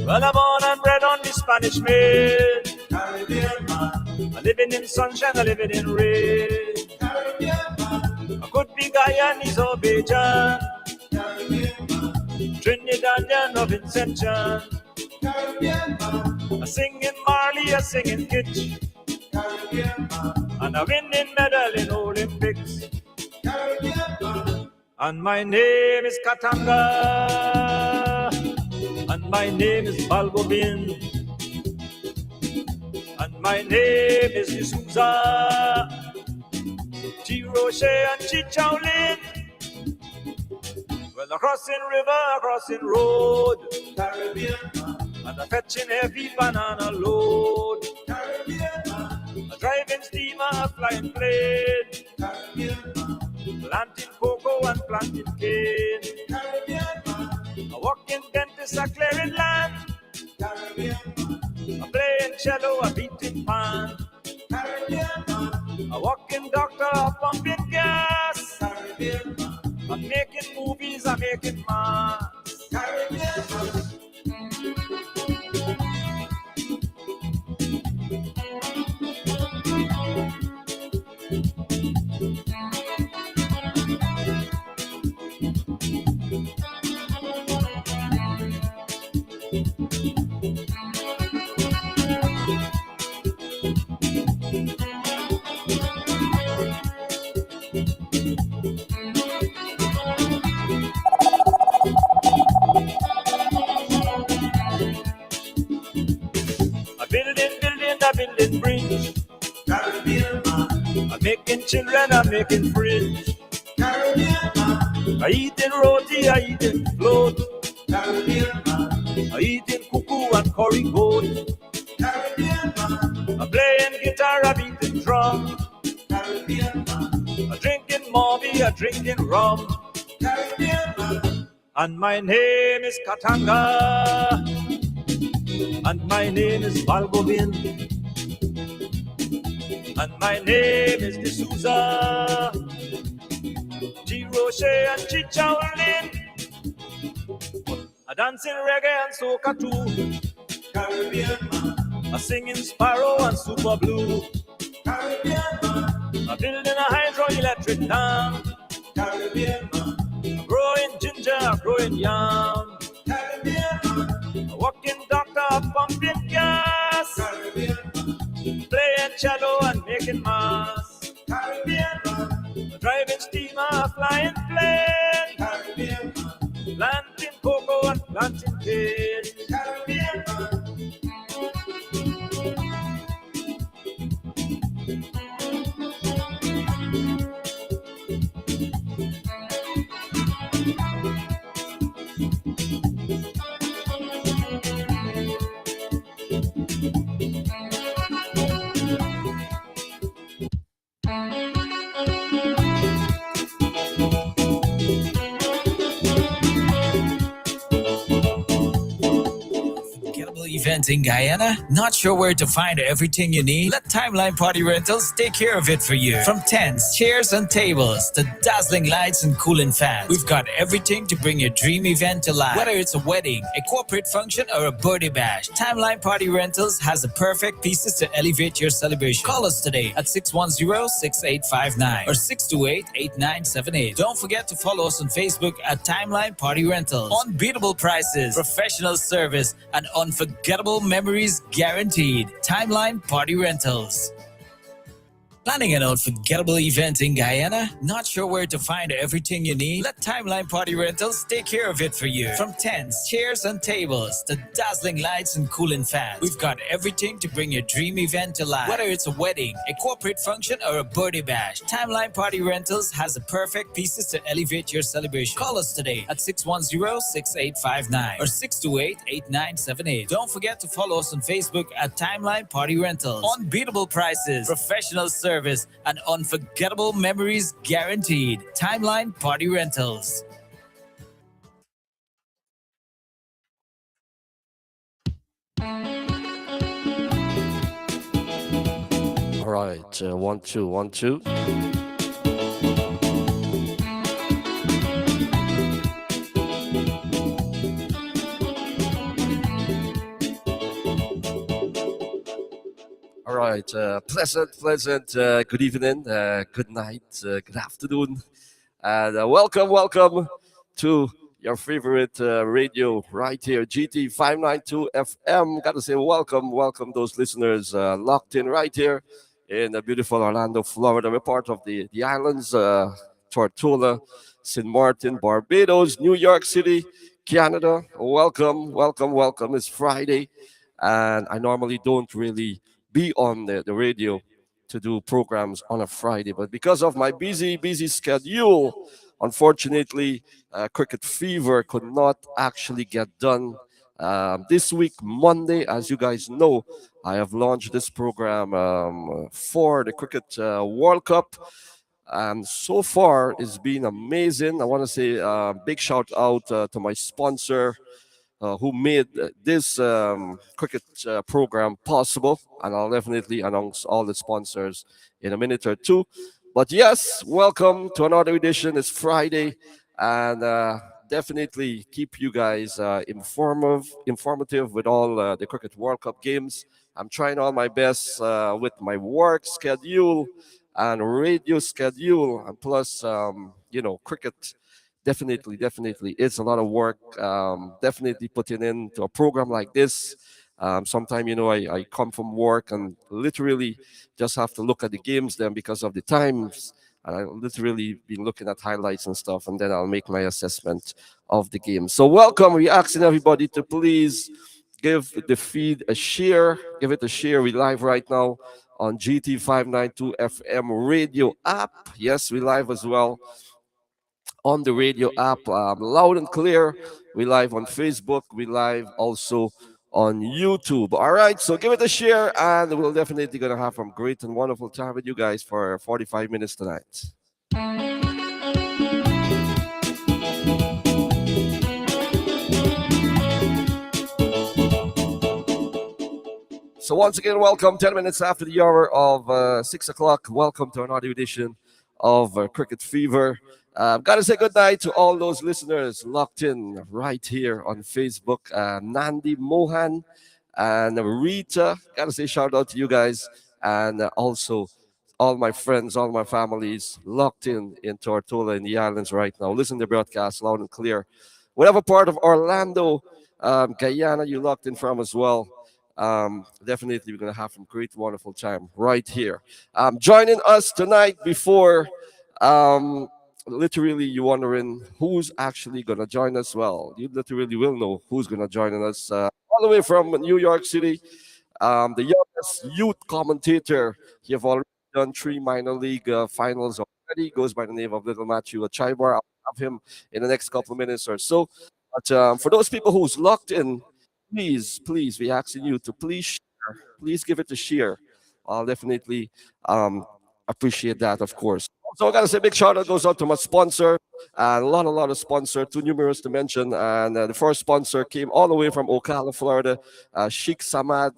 Well, I'm born and bred on the Spanish Main. Caribbean man. I'm living in sunshine, I'm living in rain. Caribbean man. I could be Guyanese or Bajan. Caribbean man. Trinidadian or Vincent John. Caribbean man. I'm singing Marley, I'm singing Kitsch. Caribbean man. And I'm winning medal in Olympics. Caribbean man. And my name is Katanga. And my name is Balgobin. And my name is D'Souza, T-Roche and Chichaulin. Well, a crossing river, a crossing road, Caribbean man. And a fetching heavy banana load, Caribbean man. A driving steamer, a flying plane, Caribbean man. Planting cocoa and planting cane, Caribbean man. A walking dentist, a clearing land, Caribbean man. A playing cello, a beating pan, Caribbean man. A walking doctor, a pumping gas, Caribbean man. A making movies, a making masks, Caribbean man. Building bridge, Caribbean man. I'm making children, I'm making fridge, Caribbean man. I eating roti, I eating float, Caribbean man. I eating cuckoo and curry goat, Caribbean man. I'm playing guitar, I'm beating drum, Caribbean man. I'm drinking mommy, I'm drinking rum, Caribbean man. And my name is Katanga. And my name is Balgobin. And my name is D'Souza, T-Roche and Chichaulin. A dancing reggae and soca too, Caribbean man. A singing sparrow and super blue, Caribbean man. A building a hydroelectric dam, Caribbean man. A growing ginger, a growing yam, Caribbean man. A walking doctor, a pumping gas, Caribbean man. Playing cello and making masks, Caribbean man. A driving steamer, a flying plane, Caribbean man. Planting cocoa and planting cane, Caribbean man. Event in Guyana? Not sure where to find everything you need? Let Timeline Party Rentals take care of it for you. From tents, chairs, and tables to dazzling lights and cooling fans, we've got everything to bring your dream event to life. Whether it's a wedding, a corporate function, or a birthday bash, Timeline Party Rentals has the perfect pieces to elevate your celebration. Call us today at 610-6859 or 628-8978. Don't forget to follow us on Facebook at Timeline Party Rentals. Unbeatable prices, professional service, and unforgettable memories guaranteed. Timeline Party Rentals. Planning an unforgettable event in Guyana? Not sure where to find everything you need? Let Timeline Party Rentals take care of it for you. From tents, chairs, and tables to dazzling lights and cooling fans, we've got everything to bring your dream event to life. Whether it's a wedding, a corporate function, or a birthday bash, Timeline Party Rentals has the perfect pieces to elevate your celebration. Call us today at 610-6859 or 628-8978. Don't forget to follow us on Facebook at Timeline Party Rentals. Unbeatable prices, professional service, and unforgettable memories guaranteed. Timeline Party Rentals. right, 1 2 1 2. All right, pleasant. Good evening, good night, good afternoon, and welcome to your favorite radio right here, GT592FM. Got to say welcome those listeners locked in right here in the beautiful Orlando, Florida. We're part of the islands, Tortola, St. Martin, Barbados, New York City, Canada. Welcome. It's Friday, and I normally don't really be on the radio to do programs on a Friday, but because of my busy schedule, unfortunately, Cricket Fever could not actually get done. This week, Monday, as you guys know, I have launched this program for the Cricket World Cup. And so far, it's been amazing. I want to say big shout out to my sponsor, who made this cricket program possible. And I'll definitely announce all the sponsors in a minute or two. But yes, welcome to another edition. It's Friday, and definitely keep you guys informative with all the Cricket World Cup games. I'm trying all my best with my work schedule and radio schedule, and plus, cricket definitely it's a lot of work, definitely putting into a program like this. Sometime, I come from work and literally just have to look at the games then because of the times, and I literally been looking at highlights and stuff, and then I'll make my assessment of the game. So welcome. We're asking everybody to please give the feed a share. Give it a share. We live right now on GT592FM radio app. Yes, we live as well on the radio app, loud and clear. We live on Facebook. We live also on YouTube. All right, so give it a share, and we're definitely gonna have a great and wonderful time with you guys for 45 minutes tonight. So once again, welcome. 10 minutes after the hour of 6 o'clock. Welcome to another edition of Cricket Fever. Gotta say good night to all those listeners locked in right here on Facebook. Nandi, Mohan, and Rita. Gotta say shout out to you guys, and also all my friends, all my families locked in Tortola in the islands right now. Listen to the broadcast loud and clear. Whatever part of Orlando, Guyana you locked in from as well. Definitely we're gonna have some great, wonderful time right here. Joining us tonight before. Literally, you're wondering who's actually gonna join us. Well, you literally will know who's gonna join us all the way from New York City. The youngest youth commentator. He have already done 3 minor league finals already. Goes by the name of Little Matthew Chaibar. I'll have him in the next couple of minutes or so. But for those people who's locked in, please, we asking you to please share. Please give it a share. I'll definitely appreciate that, of course. So I gotta say, big shout out goes out to my sponsor, and a lot of sponsors, too numerous to mention. And the first sponsor came all the way from Ocala, Florida, Sheikh Samad,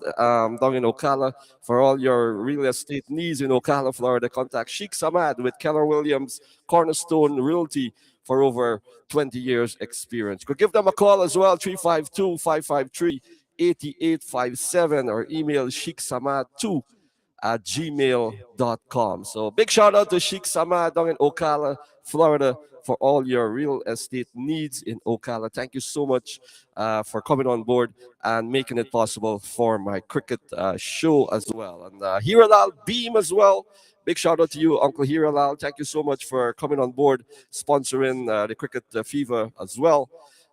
down in Ocala. For all your real estate needs in Ocala, Florida, contact Sheikh Samad with Keller Williams, Cornerstone Realty, for over 20 years experience. Could give them a call as well, 352-553-8857, or email sheikhsamad2 at gmail.com. So big shout out to Sheikh Samad down in Ocala, Florida, for all your real estate needs in Ocala. Thank you so much for coming on board and making it possible for my cricket show as well. And Hiralal Beam as well. Big shout out to you, Uncle Hiralal. Thank you so much for coming on board, sponsoring the Cricket Fever as well.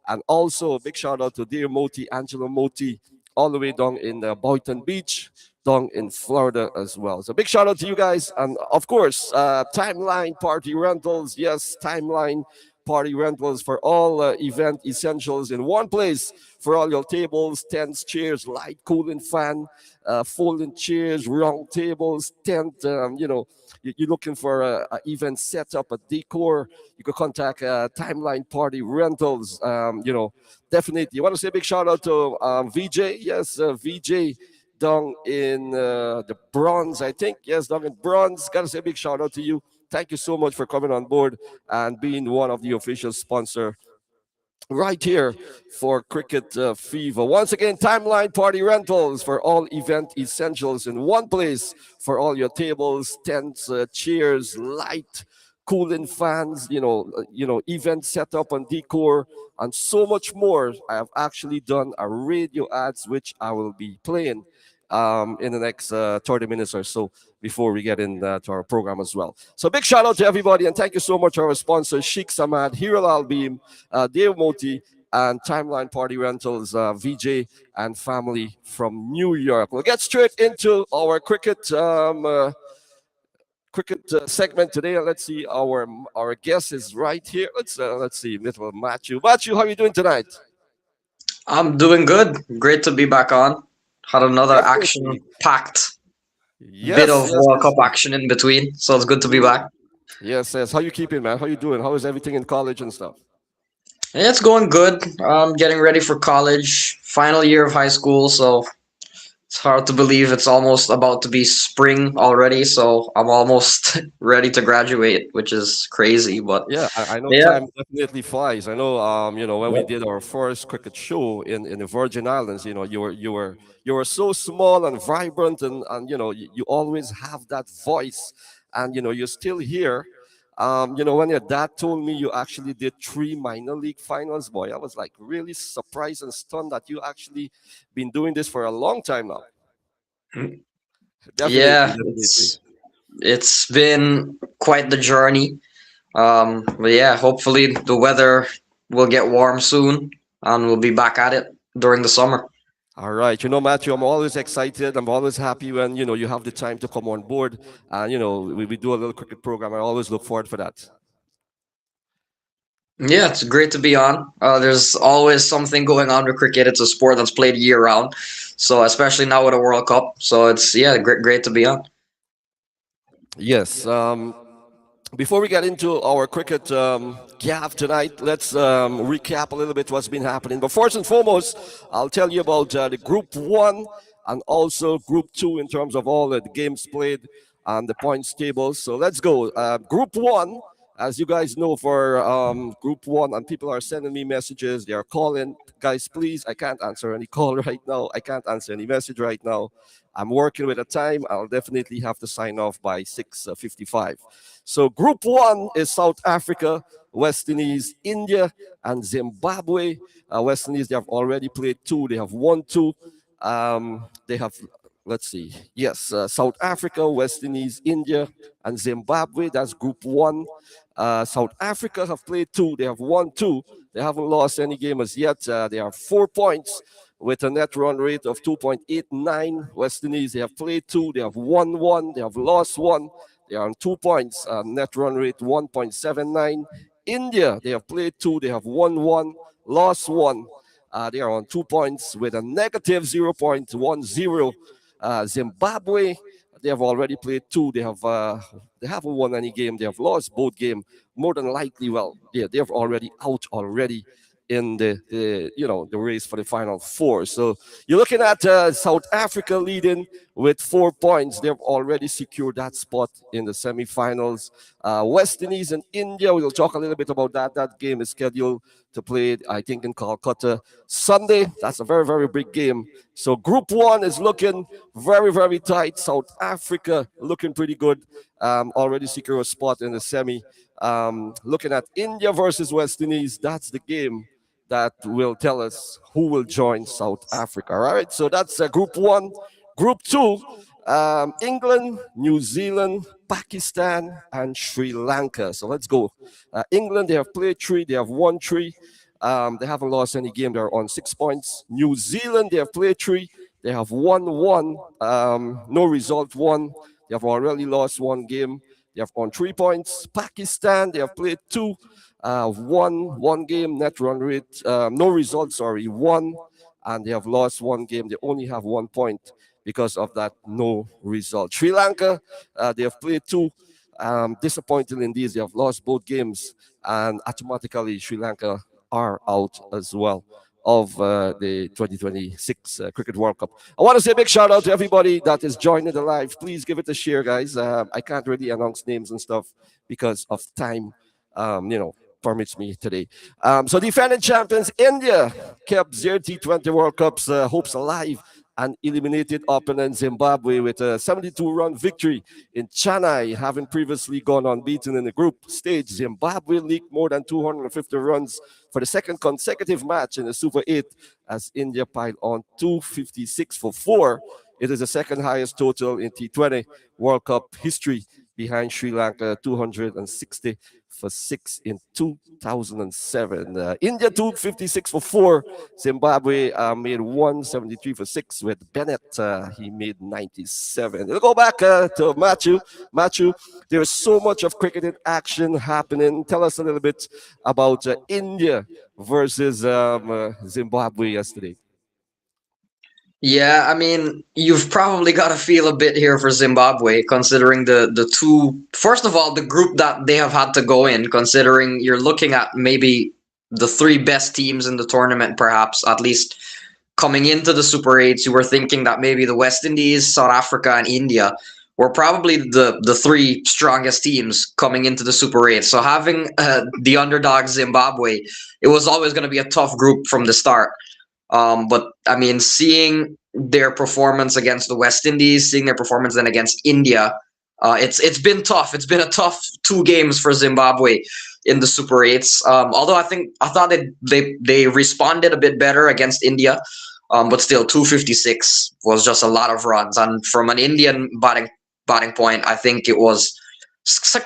And also a big shout out to dear Moti, Angelo Moti, all the way down in Boynton Beach, down in Florida as well. So big shout out to you guys. And of course, Timeline Party Rentals. Yes, Timeline Party Rentals for all event essentials in one place. For all your tables, tents, chairs, light, cooling fan, folding chairs, round tables, tent, you're looking for a event setup, a decor, you could contact Timeline Party Rentals. Definitely. You want to say a big shout out to VJ? Yes, VJ down in the bronze, I think. Yes, down in bronze. Gotta say a big shout out to you. Thank you so much for coming on board and being one of the official sponsor right here for Cricket Fever. Once again, Timeline Party Rentals for all event essentials in one place for all your tables, tents, chairs, light, cooling fans, event setup and decor, and so much more. I have actually done a radio ads which I will be playing in the next 30 minutes or so before we get into our program as well. So big shout out to everybody and thank you so much to our sponsors, Sheikh Samad, Hiral Albeem, Dave Moti, and Timeline Party Rentals, VJ and family from New York. We'll get straight into our cricket segment today. Let's see, our guest is right here. Let's see, little Matthew. Matthew, how are you doing tonight? I'm doing good. Great to be back on. Had another Definitely. action-packed Yes, bit of yes, World yes. Cup action in between, so it's good to be back. Yes, yes. How you keeping, man? How you doing? How is everything in college and stuff? Yeah, it's going good. Getting ready for college, final year of high school, so it's hard to believe it's almost about to be spring already. So I'm almost ready to graduate, which is crazy. But Yeah, I know yeah, time definitely flies. I know, when we did our first cricket show in the Virgin Islands, you were so small and vibrant, and you always have that voice, and you're still here. When your dad told me you actually did 3 minor league finals, boy, I was like really surprised and stunned that you actually been doing this for a long time now. Definitely, yeah, definitely. it's been quite the journey. But yeah, hopefully the weather will get warm soon and we'll be back at it during the summer. All right, Matthew, I'm always excited. I'm always happy when you have the time to come on board, and we do a little cricket program. I always look forward for that. Yeah, it's great to be on. There's always something going on with cricket. It's a sport that's played year round, so especially now with a World Cup. So it's great to be on. Yes. Before we get into our cricket gaff tonight, let's recap a little bit what's been happening. But first and foremost, I'll tell you about the Group 1 and also Group 2 in terms of all the games played and the points table. So let's go. Group 1, as you guys know, for Group 1, and people are sending me messages. They are calling. Guys, please, I can't answer any call right now. I can't answer any message right now. I'm working with a time. I'll definitely have to sign off by 6:55. So Group 1 is South Africa, West Indies, India, and Zimbabwe. West Indies, they have already played 2. They have won 2. They have, let's see, yes, South Africa, West Indies, India, and Zimbabwe. That's Group 1. South Africa have played 2. They have won 2. They haven't lost any game as yet. They have 4 points with a net run rate of 2.89. West Indies, they have played 2. They have won 1. They have lost 1. They are on 2 points. Net run rate 1.79. India, they have played 2. They have won 1, lost 1. They are on 2 points with a negative 0.10. Zimbabwe, they have already played 2. They haven't won any game. They have lost both games. More than likely, well, yeah, they're already out already in the race for the final 4. So you're looking at South Africa leading with 4 points. They've already secured that spot in the semifinals. West Indies and India, we'll talk a little bit about that. That game is scheduled to play, I think, in Calcutta Sunday. That's a very, very big game. So Group 1 is looking very, very tight. South Africa looking pretty good. Already secure a spot in the semi. Looking at India versus West Indies, that's the game that will tell us who will join South Africa. All right, so that's Group 1. Group 2, England, New Zealand, Pakistan, and Sri Lanka. So let's go. England, they have played 3. They have won 3. They haven't lost any game. They're on 6 points. New Zealand, they have played 3. They have won 1. No result 1. They have already lost 1 game. They have won 3 points. Pakistan, they have played 2. One game, net run rate, no results, 1. And they have lost 1 game. They only have 1 point because of that no result. Sri Lanka, they have played 2. Disappointing indeed, they have lost both games. And automatically, Sri Lanka are out as well of the 2026 Cricket World Cup. I want to say a big shout out to everybody that is joining the live. Please give it a share, guys. I can't really announce names and stuff because of time, permits me today. So defending champions India kept their T20 World Cup's hopes alive and eliminated opponent Zimbabwe with a 72-run victory in Chennai, having previously gone unbeaten in the group stage. Zimbabwe leaked more than 250 runs for the second consecutive match in the Super 8 as India piled on 256 for 4. It is the second highest total in T20 World Cup history, behind Sri Lanka 260 for 6 in 2007. India 256 for 4. Zimbabwe made 173 for 6 with Bennett. He made 97. We'll go back to Matthew. Matthew, there's so much of cricket action happening. Tell us a little bit about India versus Zimbabwe yesterday. Yeah, I mean, you've probably got to feel a bit here for Zimbabwe, considering the two. First of all, the group that they have had to go in, considering you're looking at maybe the three best teams in the tournament, perhaps at least coming into the Super 8s. You were thinking that maybe the West Indies, South Africa, and India were probably the three strongest teams coming into the Super 8. So having the underdog Zimbabwe, it was always going to be a tough group from the start. But I mean, seeing their performance against the West Indies, seeing their performance then against India, it's been tough. It's been a tough 2 games for Zimbabwe in the Super 8s. Although I thought they responded a bit better against India, but still 256 was just a lot of runs. And from an Indian batting point, I think it was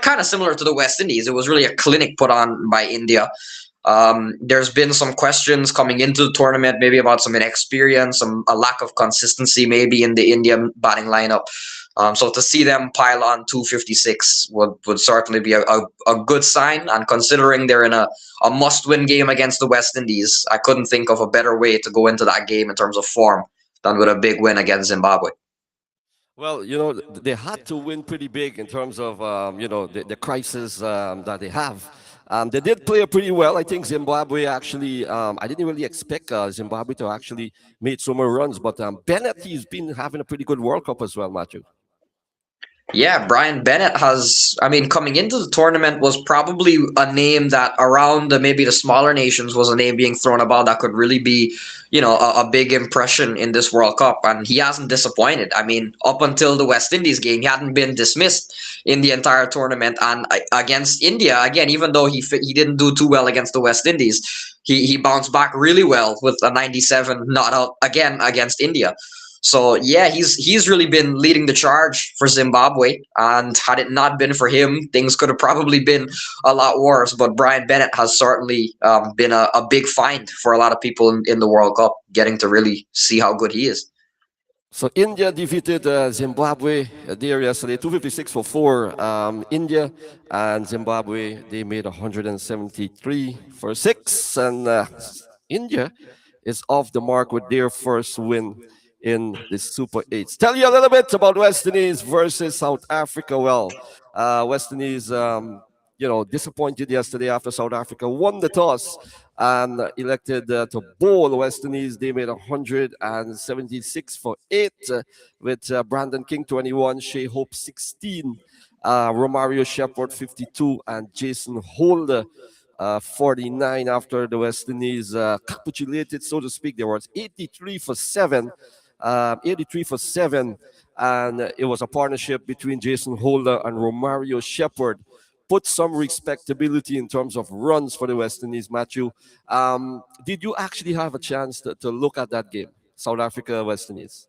kind of similar to the West Indies. It was really a clinic put on by India. There's been some questions coming into the tournament, maybe about some inexperience, a lack of consistency, maybe in the Indian batting lineup. So to see them pile on 256 would certainly be a good sign. And considering they're in a must-win game against the West Indies, I couldn't think of a better way to go into that game in terms of form than with a big win against Zimbabwe. Well, they had to win pretty big in terms of, the crisis that they have. They did play pretty well. I think Zimbabwe actually, I didn't really expect Zimbabwe to actually make so many runs, but Bennett, he's been having a pretty good World Cup as well, Matthew. Yeah, Brian Bennett coming into the tournament was probably a name that around maybe the smaller nations was a name being thrown about that could really be, a big impression in this World Cup. And he hasn't disappointed. I mean, up until the West Indies game, he hadn't been dismissed in the entire tournament. And against India, again, even though he didn't do too well against the West Indies, he bounced back really well with a 97 not out again against India. So yeah, he's really been leading the charge for Zimbabwe, and had it not been for him, things could have probably been a lot worse. But Brian Bennett has certainly been a big find for a lot of people in the World Cup, getting to really see how good he is. So India defeated Zimbabwe there yesterday, 256 for 4. India and Zimbabwe, they made 173 for 6, and India is off the mark with their first win in the Super 8s. Tell you a little bit about West Indies versus South Africa. Well, West Indies, disappointed yesterday after South Africa won the toss and elected to bowl West Indies. They made 176 for 8 with Brandon King 21, Shea Hope 16, Romario Shepherd 52, and Jason Holder 49 after the West Indies capitulated, so to speak. There was 83 for 7. 83 for 7, and it was a partnership between Jason Holder and Romario Shepherd. Put some respectability in terms of runs for the West Indies, Matthew. Did you actually have a chance to look at that game, South Africa, West Indies?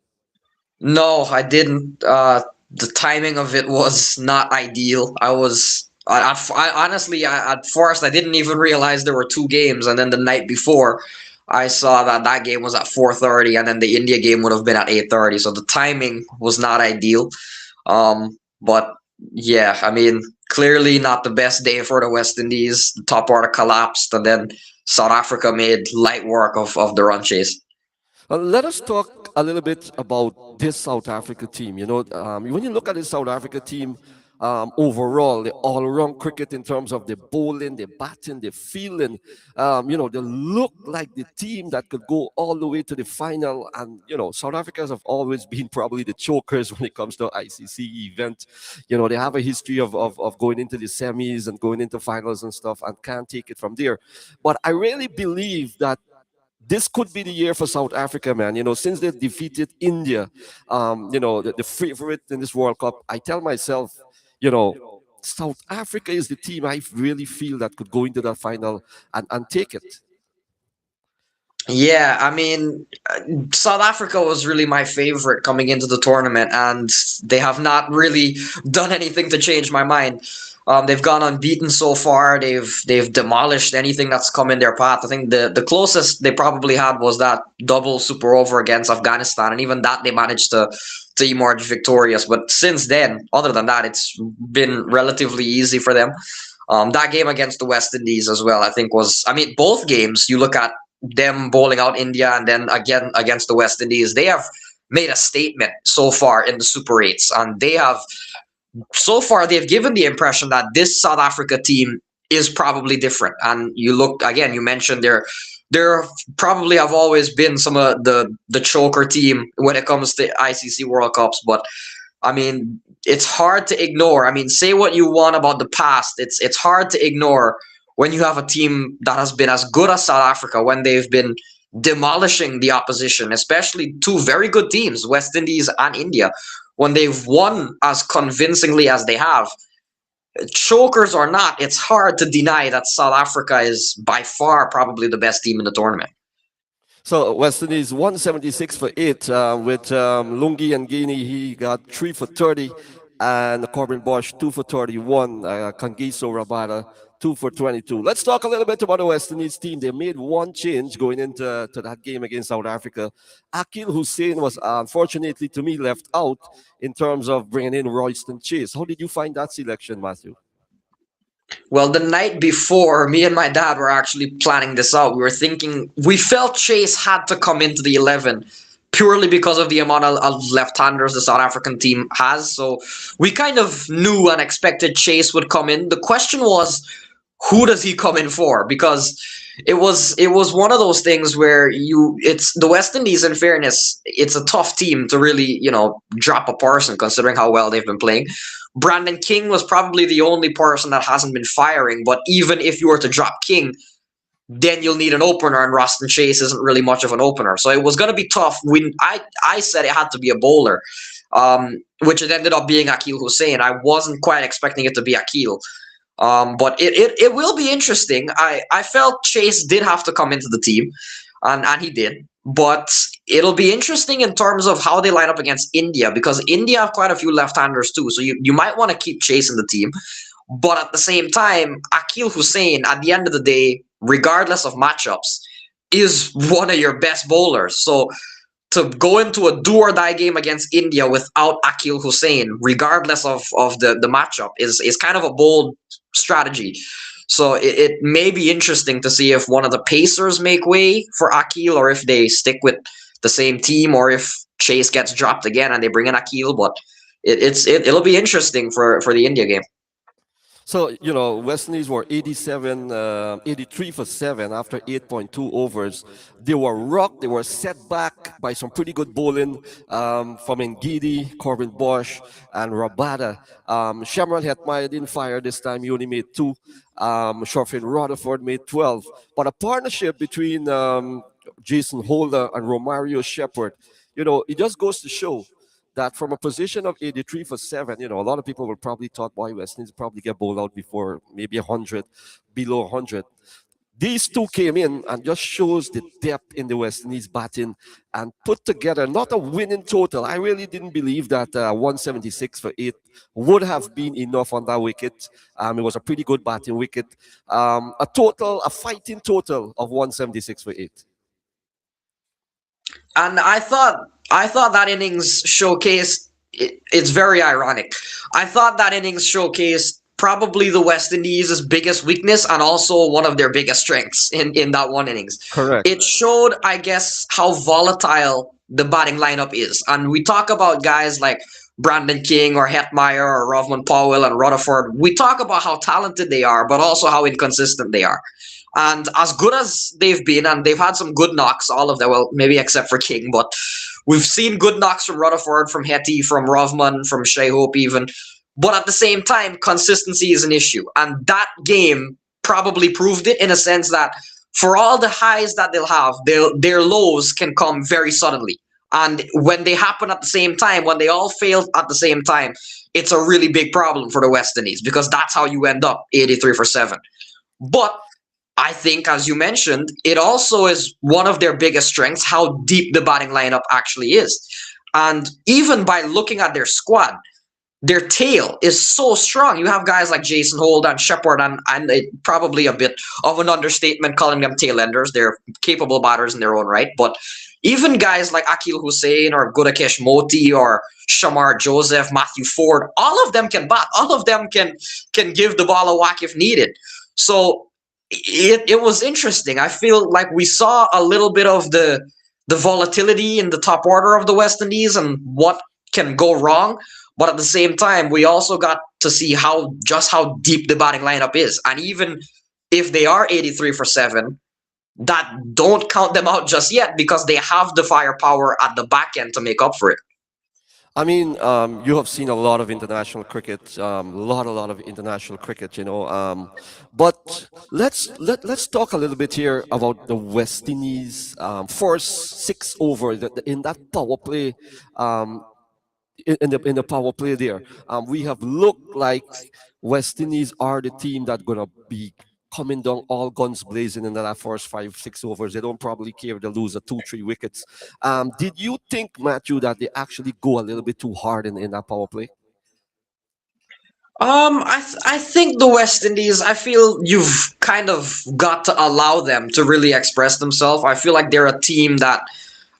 No, I didn't. The timing of it was not ideal. I honestly, at first, I didn't even realize there were 2 games, and then the night before, I saw that game was at 4:30, and then the India game would have been at 8:30. So the timing was not ideal. But yeah, I mean, clearly not the best day for the West Indies. The top order collapsed, and then South Africa made light work of the run chase. Let us talk a little bit about this South Africa team. When you look at this South Africa team, overall, the all-round cricket in terms of the bowling, the batting, the fielding. They look like the team that could go all the way to the final. And South Africans have always been probably the chokers when it comes to ICC event. They have a history of going into the semis and going into finals and stuff, and can't take it from there. But I really believe that this could be the year for South Africa, man. Since they defeated India, the favorite in this World Cup, I tell myself, South Africa is the team I really feel that could go into that final and take it. Yeah, I mean, South Africa was really my favorite coming into the tournament, and they have not really done anything to change my mind. They've gone unbeaten so far. They've demolished anything that's come in their path. I think the closest they probably had was that double super over against Afghanistan, and even that they managed to emerge victorious. But since then, other than that, it's been relatively easy for them. That game against the West Indies as well, I think both games, you look at them bowling out India and then again against the West Indies, they have made a statement so far in the Super 8s, and they've given the impression that this South Africa team is probably different. And you mentioned there probably have always been some of the choker team when it comes to ICC World Cups, but I mean, it's hard to ignore. I mean, say what you want about the past, it's hard to ignore when you have a team that has been as good as South Africa, when they've been demolishing the opposition, especially two very good teams, West Indies and India, when they've won as convincingly as they have. Chokers or not, it's hard to deny that South Africa is by far probably the best team in the tournament. So West Indies 176 for 8 with Lungi and Guinea. He got 3 for 30, and Corbin Bosch 2 for 31. Kangiso Rabada 2 for 22. Let's talk a little bit about the West Indies team. They made one change going into that game against South Africa. Akil Hussain was unfortunately, to me, left out in terms of bringing in Royston Chase. How did you find that selection, Matthew? Well, the night before, me and my dad were actually planning this out. We felt Chase had to come into the 11 purely because of the amount of left-handers the South African team has. So we kind of knew and expected Chase would come in. The question was, who does he come in for? Because it was one of those things where it's the West Indies, in fairness, it's a tough team to really, drop a person considering how well they've been playing. Brandon King was probably the only person that hasn't been firing, but even if you were to drop King, then you'll need an opener, and Royston Chase isn't really much of an opener. So it was going to be tough. When I said it had to be a bowler, which it ended up being Akil Hussain. I wasn't quite expecting it to be Akil. But it will be interesting. I felt Chase did have to come into the team, and he did. But it'll be interesting in terms of how they line up against India, because India have quite a few left-handers too. So you might want to keep Chase in the team. But at the same time, Akil Hussain, at the end of the day, regardless of matchups, is one of your best bowlers. So to go into a do-or-die game against India without Akil Hussain, regardless of the matchup, is kind of a bold strategy. So it may be interesting to see if one of the Pacers make way for Akil, or if they stick with the same team, or if Chase gets dropped again and they bring in Akil. But it'll be interesting for the India game. So, West Indies were 83 for 7 after 8.2 overs. They were rocked. They were set back by some pretty good bowling from Ngidi, Corbin Bosch, and Rabada. Shamral Hetmaya didn't fire this time. He only made 2. Shorfin Rutherford made 12. But a partnership between Jason Holder and Romario Shepherd, it just goes to show that from a position of 83 for 7, a lot of people will probably thought, boy, West Indies probably get bowled out before maybe 100, below 100. These two came in and just shows the depth in the West Indies batting and put together not a winning total. I really didn't believe that 176 for 8 would have been enough on that wicket. It was a pretty good batting wicket. A fighting total of 176 for 8. And I thought that innings showcased, it's very ironic. I thought that innings showcased probably the West Indies' biggest weakness and also one of their biggest strengths in that one innings. Correct. It showed, I guess, how volatile the batting lineup is. And we talk about guys like Brandon King or Hetmeyer or Rovman Powell and Rutherford, we talk about how talented they are, but also how inconsistent they are. And as good as they've been, and they've had some good knocks, all of them, well, maybe except for King, but we've seen good knocks from Rutherford, from Hetty, from Rovman, from Shea Hope even. But at the same time, consistency is an issue. And that game probably proved it in a sense that for all the highs that they'll have, their lows can come very suddenly. And when they happen at the same time, when they all fail at the same time, it's a really big problem for the West Indies because that's how you end up 83 for 7. But I think, as you mentioned, it also is one of their biggest strengths, how deep the batting lineup actually is. And even by looking at their squad, their tail is so strong. You have guys like Jason Holt and Shepard, and probably a bit of an understatement calling them tail enders. They're capable batters in their own right. But even guys like Akil Hussain or Gudakesh Moti or Shamar Joseph, Matthew Ford, all of them can bat. All of them can give the ball a whack if needed. So it was interesting. I feel like we saw a little bit of the volatility in the top order of the West Indies and what can go wrong. But at the same time, we also got to see how deep the batting lineup is. And even if they are 83 for 7, that don't count them out just yet because they have the firepower at the back end to make up for it. I mean, you have seen a lot of international cricket, a lot of international cricket, you know. But let's talk a little bit here about the West Indies. First 6 over in that power play. In the power play there, we have looked like West Indies are the team that's gonna be coming down all guns blazing in that first 5-6 overs. They don't probably care if they lose a 2-3 wickets. Did you think, Matthew, that they actually go a little bit too hard in that power play? I think the West Indies, I feel you've kind of got to allow them to really express themselves. I feel like they're a team that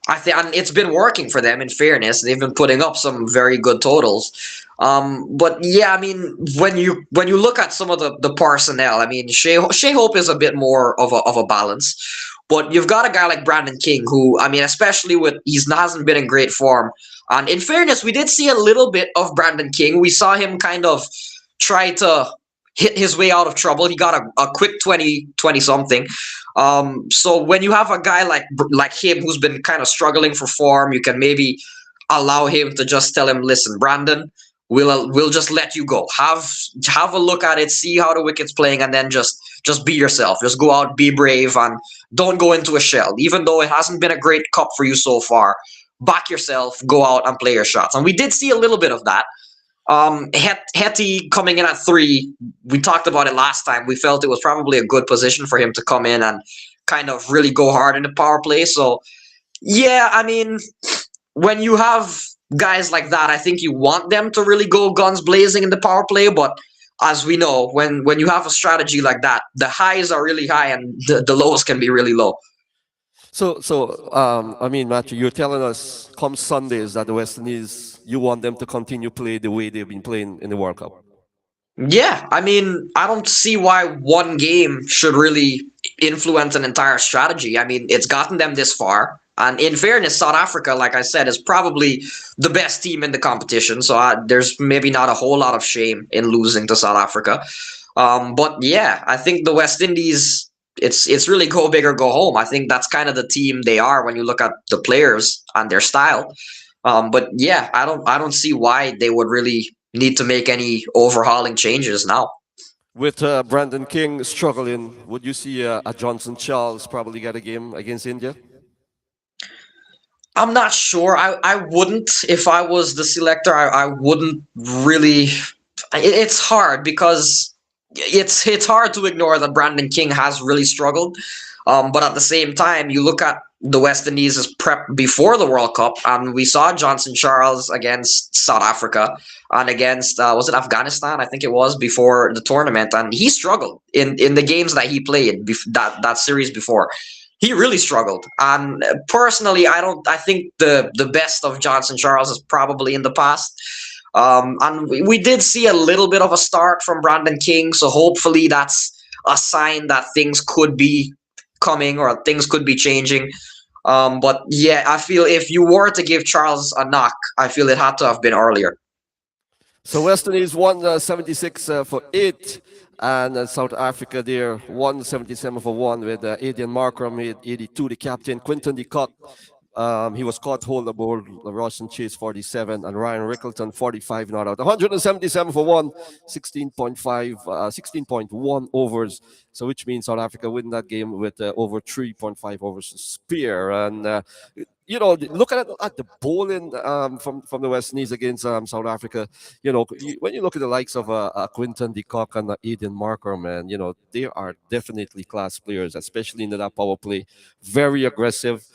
and it's been working for them, in fairness. They've been putting up some very good totals. But yeah, I mean, when you look at some of the personnel, I mean, Shea Hope is a bit more of a balance. But you've got a guy like Brandon King, who, I mean, especially he hasn't been in great form. And in fairness, we did see a little bit of Brandon King. We saw him kind of try to hit his way out of trouble. He got a quick 20 something. So when you have a guy like him who's been kind of struggling for form, you can maybe allow him to just tell him, listen, Brandon, we'll just let you go. Have a look at it, see how the wicket's playing, and then just be yourself. Just go out, be brave, and don't go into a shell. Even though it hasn't been a great cup for you so far, back yourself, go out and play your shots. And we did see a little bit of that. Hetty coming in at 3, we talked about it last time. We felt it was probably a good position for him to come in and kind of really go hard in the power play. So, yeah, I mean, when you have guys like that, I think you want them to really go guns blazing in the power play. But as we know, when you have a strategy like that, the highs are really high and the lows can be really low. So, I mean, Matthew, you're telling us come Sundays that the West Indies, you want them to continue play the way they've been playing in the World Cup. Yeah, I mean, I don't see why one game should really influence an entire strategy. I mean, it's gotten them this far. And in fairness, South Africa, like I said, is probably the best team in the competition. So there's maybe not a whole lot of shame in losing to South Africa. But yeah, I think the West Indies, it's really go big or go home. I think that's kind of the team they are when you look at the players and their style. But yeah, I don't see why they would really need to make any overhauling changes now. With Brandon King struggling, would you see a Johnson Charles probably get a game against India? I'm not sure. I wouldn't. If I was the selector, I wouldn't really. It's hard because it's hard to ignore that Brandon King has really struggled. But at the same time, you look at the West Indies' prep before the World Cup, and we saw Johnson Charles against South Africa and against, was it Afghanistan? I think it was before the tournament. And he struggled in the games that he played, that series before. He really struggled. And personally, I think the best of Johnson Charles is probably in the past. And we did see a little bit of a start from Brandon King. So hopefully that's a sign that things could be coming or things could be changing. But yeah, I feel if you were to give Charles a knock, I feel it had to have been earlier. So West Indies won 76 for 8, and South Africa there won 77 for 1 with Adrian Markram made 82, the captain. Quinton de Kock, he was caught hold the ball. Roshan Chase 47, and Ryan Rickleton 45 not out. 177 for 1, 16.5, 16.1 overs. So which means South Africa win that game with over 3.5 overs to spare. And look at the bowling from the West Indies against South Africa. When you look at the likes of Quinton de Kock and Aiden Marker, man, they are definitely class players, especially in that power play. Very aggressive,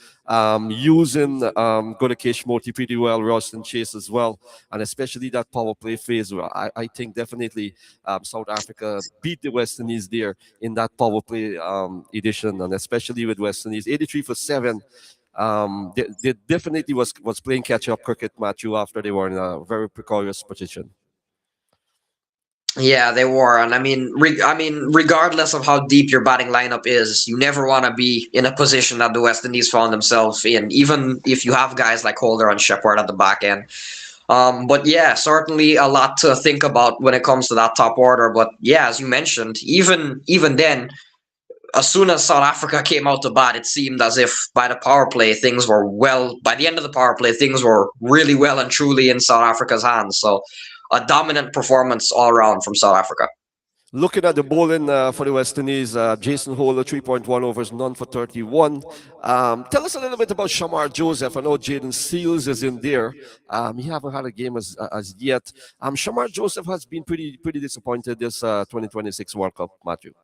using Gudakesh Moti pretty well, Roston Chase as well, and especially that power play phase. Where I think definitely South Africa beat the West Indies there in that power play edition, and especially with West Indies 83 for 7. They definitely was playing catch up cricket, Matthew, after they were in a very precarious position. Yeah, they were, and regardless of how deep your batting lineup is, you never want to be in a position that the West Indies found themselves in, even if you have guys like Holder and Shepard at the back end. But yeah, certainly a lot to think about when it comes to that top order. But yeah, as you mentioned, even then, as soon as South Africa came out to bat, it seemed as if by the power play things were well. By the end of the power play, things were really well and truly in South Africa's hands. So a dominant performance all around from South Africa. Looking at the bowling for the West Indies, Jason Holder 3.1 overs, none for 31. Tell us a little bit about Shamar Joseph. I know Jaden Seals is in there. He haven't had a game as yet. Shamar Joseph has been pretty disappointed this 2026 World Cup, Matthew.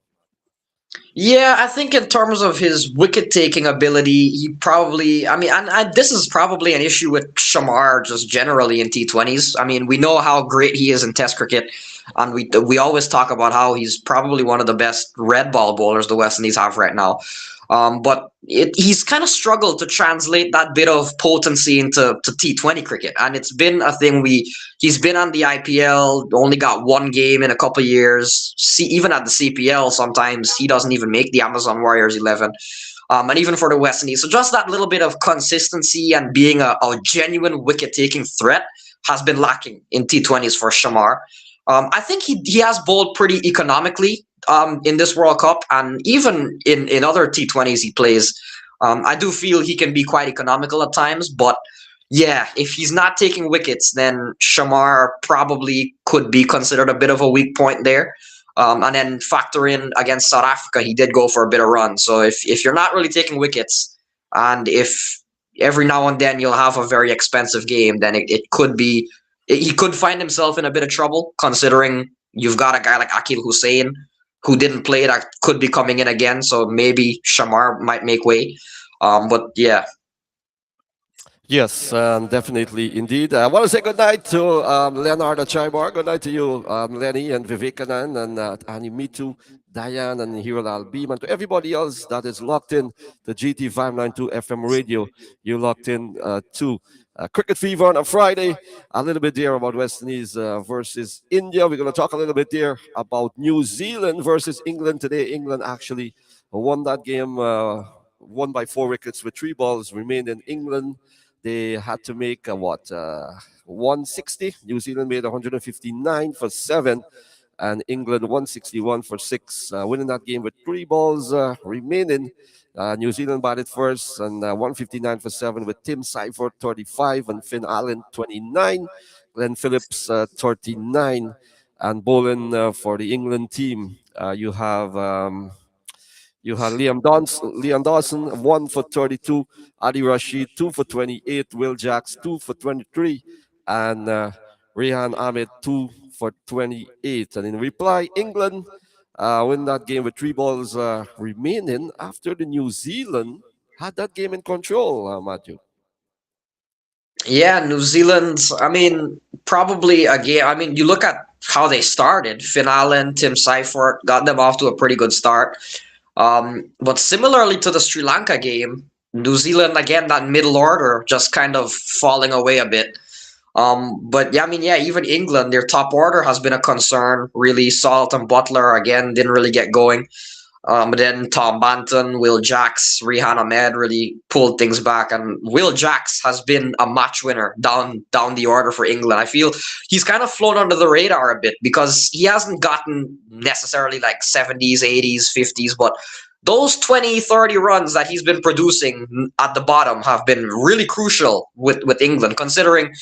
Yeah, I think in terms of his wicket taking ability, he probably. This is probably an issue with Shamar just generally in T20s. I mean, we know how great he is in Test cricket, and we always talk about how he's probably one of the best red ball bowlers the West Indies have right now. But he's kind of struggled to translate that bit of potency into T20 cricket, and it's been a thing. He's been on the IPL, only got one game in a couple of years. Even at the CPL, sometimes he doesn't even make the Amazon Warriors 11, and even for the West Indies. So just that little bit of consistency and being a genuine wicket-taking threat has been lacking in T20s for Shamar. I think he has bowled pretty economically in this World Cup, and even in other T20s he plays. I do feel he can be quite economical at times, but yeah, if he's not taking wickets, then Shamar probably could be considered a bit of a weak point there. And then factor in against South Africa, he did go for a bit of run. So if you're not really taking wickets, and if every now and then you'll have a very expensive game, then it could be he could find himself in a bit of trouble, considering you've got a guy like Akil Hussain who didn't play that could be coming in again. So maybe Shamar might make way. But yeah. Yes, definitely, indeed. I want to say good night to Leonard Chaibar. Good night to you, Lenny and Vivekanand and Annie Mitu, Diane and Hiro Albim, and to everybody else that is locked in the GT592FM radio. You're locked in to Cricket Fever on a Friday. A little bit there about West Indies versus India. We're going to talk a little bit there about New Zealand versus England today. England actually won that game, won by 4 wickets with 3 balls, remained in England. They had to make 160. New Zealand made 159 for 7, and England 161 for 6, winning that game with 3 balls remaining. New Zealand batted first, and 159 for 7 with Tim Seifert 35 and Finn Allen 29, Glenn Phillips 39, and bowling for the England team. You have Liam Dawson 1 for 32, Adi Rashid 2 for 28, Will Jacks 2 for 23, and Rehan Ahmed 2 for 28. And in reply, England win that game with 3 balls remaining after the New Zealand had that game in control, Matthew. Yeah, New Zealand, probably a game. You look at how they started. Finn Allen, Tim Seifert got them off to a pretty good start. But similarly to the Sri Lanka game, New Zealand, again, that middle order just kind of falling away a bit. But yeah, even England, their top order has been a concern. Really, Salt and Butler, again, didn't really get going. Then Tom Banton, Will Jacks, Rehan Ahmed really pulled things back, and Will Jacks has been a match winner down the order for England. I feel he's kind of flown under the radar a bit because he hasn't gotten necessarily like 70s, 80s, 50s, but those 20, 30 runs that he's been producing at the bottom have been really crucial with England, considering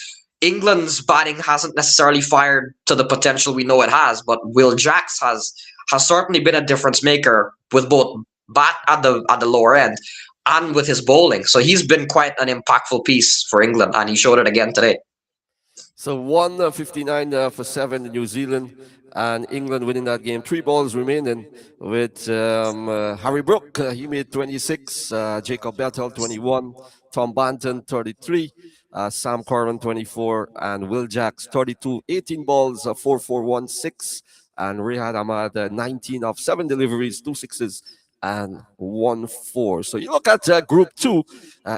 England's batting hasn't necessarily fired to the potential we know it has, but Will Jacks has certainly been a difference maker with both bat at the lower end and with his bowling. So he's been quite an impactful piece for England, and he showed it again today. So 159 for 7 in New Zealand, and England winning that game. 3 balls remaining with Harry Brook. He made 26. Jacob Bethel 21. Tom Banton 33. Sam Corrin 24. And Will Jacks 32. 18 balls, 4-4-1-6. And Rehan Ahmad 19 of 7 deliveries, 2 sixes and 1 4. So you look at Group 2,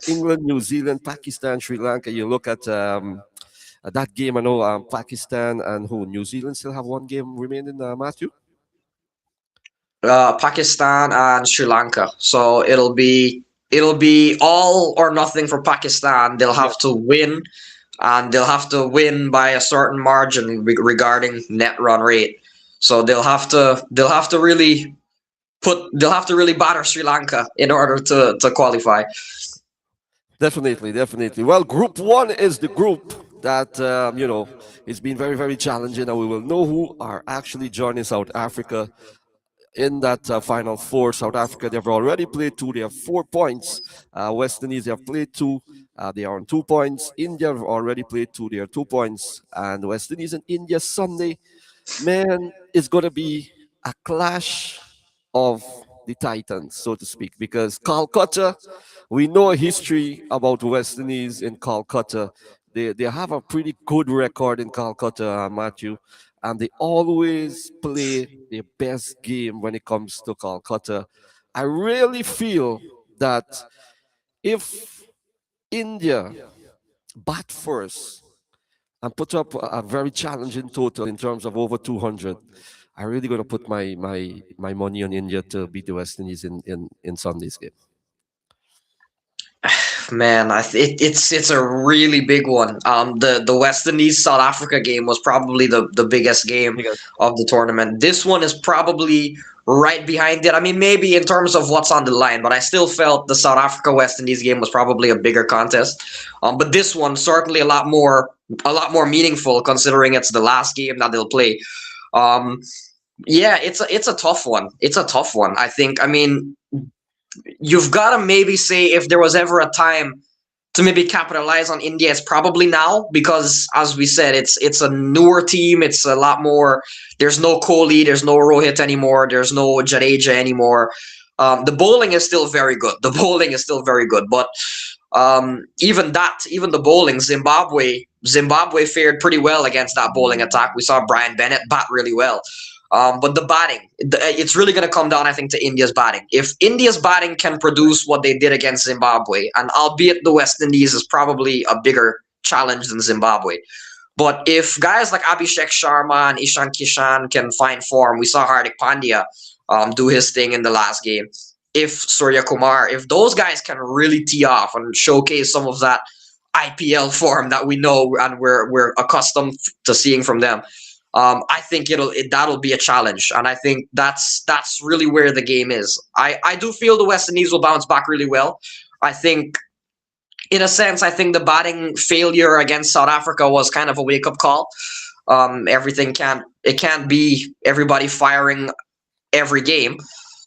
England, New Zealand, Pakistan, Sri Lanka. You look at that game. I know Pakistan and New Zealand still have 1 game remaining, Matthew? Pakistan and Sri Lanka. So it'll be all or nothing for Pakistan. They'll have to win, and they'll have to win by a certain margin regarding net run rate. So they'll have to really batter Sri Lanka in order to qualify. Definitely. Well, Group 1 is the group that it's been very, very challenging, and we will know who are actually joining South Africa in that Final Four. South Africa, they've already played 2. They have 4 points. West Indies, they have played 2. They are on 2 points. India have already played 2. They are 2 points. And West Indies and India Sunday, man, it's going to be a clash of the Titans, so to speak, because Calcutta, we know a history about West Indies in Calcutta. They have a pretty good record in Calcutta, Matthew, and they always play their best game when it comes to Calcutta. I really feel that if India bat first and put up a very challenging total in terms of over 200, I'm really going to put my money on India to beat the West Indies in Sunday's game. Man, it's a really big one. The West Indies South Africa game was probably the biggest game of the tournament. This one is probably right behind it. I mean, maybe in terms of what's on the line, but I still felt the South Africa West Indies game was probably a bigger contest. But this one certainly a lot more meaningful, considering it's the last game that they'll play. Yeah, it's a tough one. It's a tough one. I think. I mean, you've got to maybe say if there was ever a time to maybe capitalize on India, it's probably now, because as we said, it's a newer team. It's a lot more. There's no Kohli, there's no Rohit anymore, there's no Jadeja anymore. The bowling is still very good. But even the bowling, Zimbabwe fared pretty well against that bowling attack. We saw Brian Bennett bat really well. But the batting, it's really going to come down, I think, to India's batting. If India's batting can produce what they did against Zimbabwe, and albeit the West Indies is probably a bigger challenge than Zimbabwe, but if guys like Abhishek Sharma and Ishan Kishan can find form, we saw Hardik Pandya do his thing in the last game. If Surya Kumar, if those guys can really tee off and showcase some of that IPL form that we know and we're accustomed to seeing from them, I think that'll be a challenge, and I think that's really where the game is. I do feel the West Indies will bounce back really well. I think, in a sense, the batting failure against South Africa was kind of a wake up call. It can't be everybody firing every game.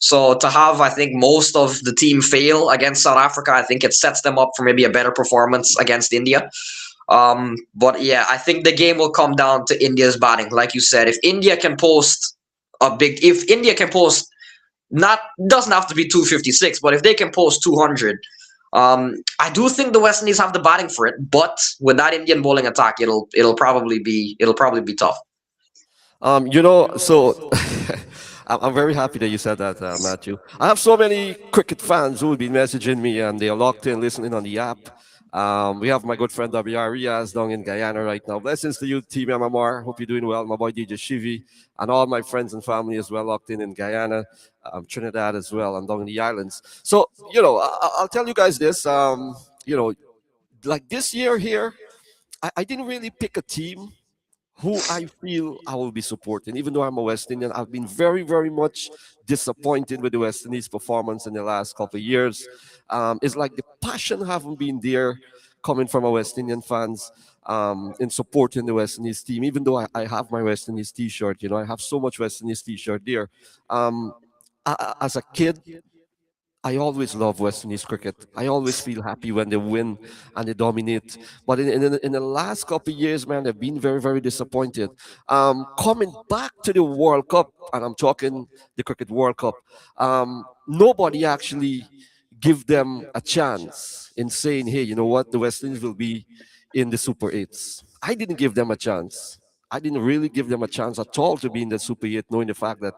So to have, I think, most of the team fail against South Africa, I think it sets them up for maybe a better performance against India. But yeah, I think the game will come down to India's batting. Like you said, if India can post doesn't have to be 256, but if they can post 200, I do think the West Indies have the batting for it. But with that Indian bowling attack, it'll probably be tough. So I'm very happy that you said that, Matthew. I have so many cricket fans who have been messaging me, and they are locked in, listening on the app. We have my good friend WR Riaz down in Guyana right now. Blessings to you, Team MMR. Hope you're doing well. My boy DJ Shivi and all my friends and family as well locked in Guyana, Trinidad as well, and down in the islands. So, I'll tell you guys this. Like this year here, I didn't really pick a team who I feel I will be supporting. Even though I'm a West Indian, I've been very, very much disappointed with the West Indies performance in the last couple of years. It's like the passion haven't been there coming from our West Indian fans in supporting the West Indies team. Even though I have my West Indies T-shirt, I have so much West Indies T-shirt there. As a kid, I always love West Indies cricket. I always feel happy when they win and they dominate. But in the last couple of years, man, they've been very, very disappointed. Coming back to the World Cup, and I'm talking the Cricket World Cup, nobody actually give them a chance in saying, hey, you know what, the West Indies will be in the Super 8s. I didn't give them a chance. I didn't really give them a chance at all to be in the Super 8, knowing the fact that,